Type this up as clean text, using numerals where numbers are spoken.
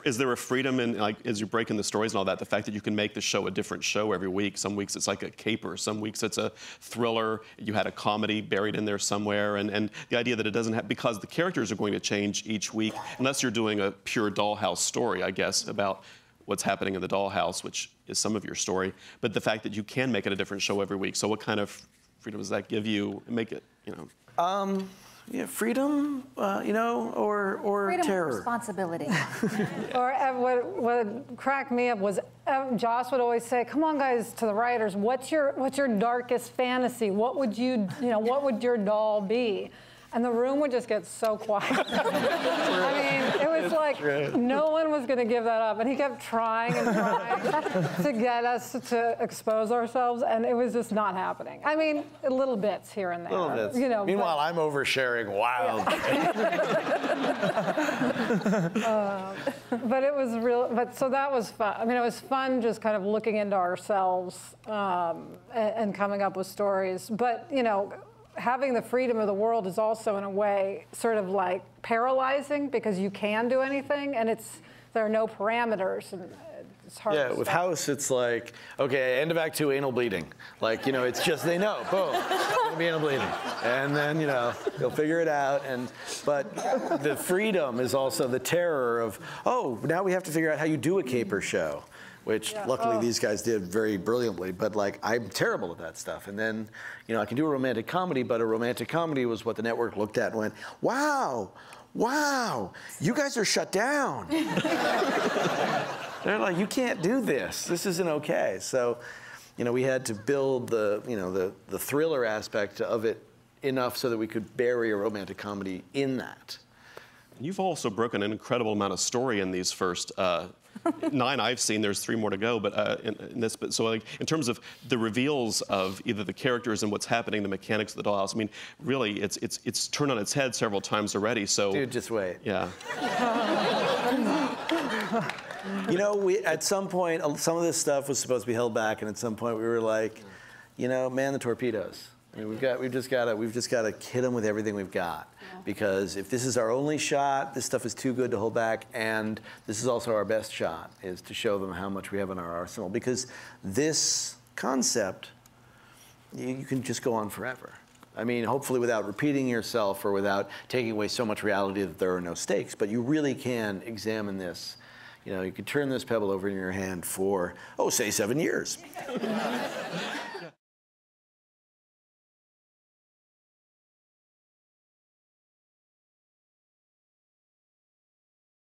Is there a freedom in, like, as you're breaking the stories and all that, the fact that you can make the show a different show every week? Some weeks it's like a caper, some weeks it's a thriller, you had a comedy buried in there somewhere, and the idea that it doesn't have, because the characters are going to change each week, unless you're doing a pure Dollhouse story, I guess, about what's happening in the Dollhouse, which is some of your story, but the fact that you can make it a different show every week. So what kind of freedom does that give you, make it, you know? Yeah, freedom, you know, or freedom terror. Or responsibility. Or what cracked me up was Joss would always say, "Come on, guys," to the writers. What's your darkest fantasy? What would what would your doll be? And the room would just get so quiet. I mean, it was like no one was going to give that up. And he kept trying and trying to get us to expose ourselves, and it was just not happening. I mean, little bits here and there. Little bits. You know, meanwhile, I'm oversharing wildly. But it was real. But so that was fun. I mean, it was fun just kind of looking into ourselves and coming up with stories. But you know, having the freedom of the world is also, in a way, sort of like paralyzing, because you can do anything, and there are no parameters, and it's hard. Yeah, with House, it's like, okay, end of Act 2, anal bleeding. Like, you know, it's just, they know, boom, it's gonna be anal bleeding. And then, you know, they'll figure it out. But the freedom is also the terror of, oh, now we have to figure out how you do a caper show, which luckily these guys did very brilliantly, but like, I'm terrible at that stuff. And then, you know, I can do a romantic comedy, but a romantic comedy was what the network looked at and went, wow, you guys are shut down. They're like, you can't do this. This isn't okay. So, you know, we had to build the, you know, the thriller aspect of it enough so that we could bury a romantic comedy in that. You've also broken an incredible amount of story in these first 9 I've seen. There's 3 more to go, but in this. But so, like, in terms of the reveals of either the characters and what's happening, the mechanics of the Dollhouse. I mean, really, it's turned on its head several times already. So, dude, just wait. Yeah. You know, at some point, some of this stuff was supposed to be held back, and at some point we were like, you know, man the torpedoes. I mean, we've just got to hit them with everything we've got, because if this is our only shot, this stuff is too good to hold back, and this is also our best shot, is to show them how much we have in our arsenal, because this concept, you can just go on forever. I mean, hopefully without repeating yourself or without taking away so much reality that there are no stakes, but you really can examine this. You know, you could turn this pebble over in your hand for, oh, say 7 years.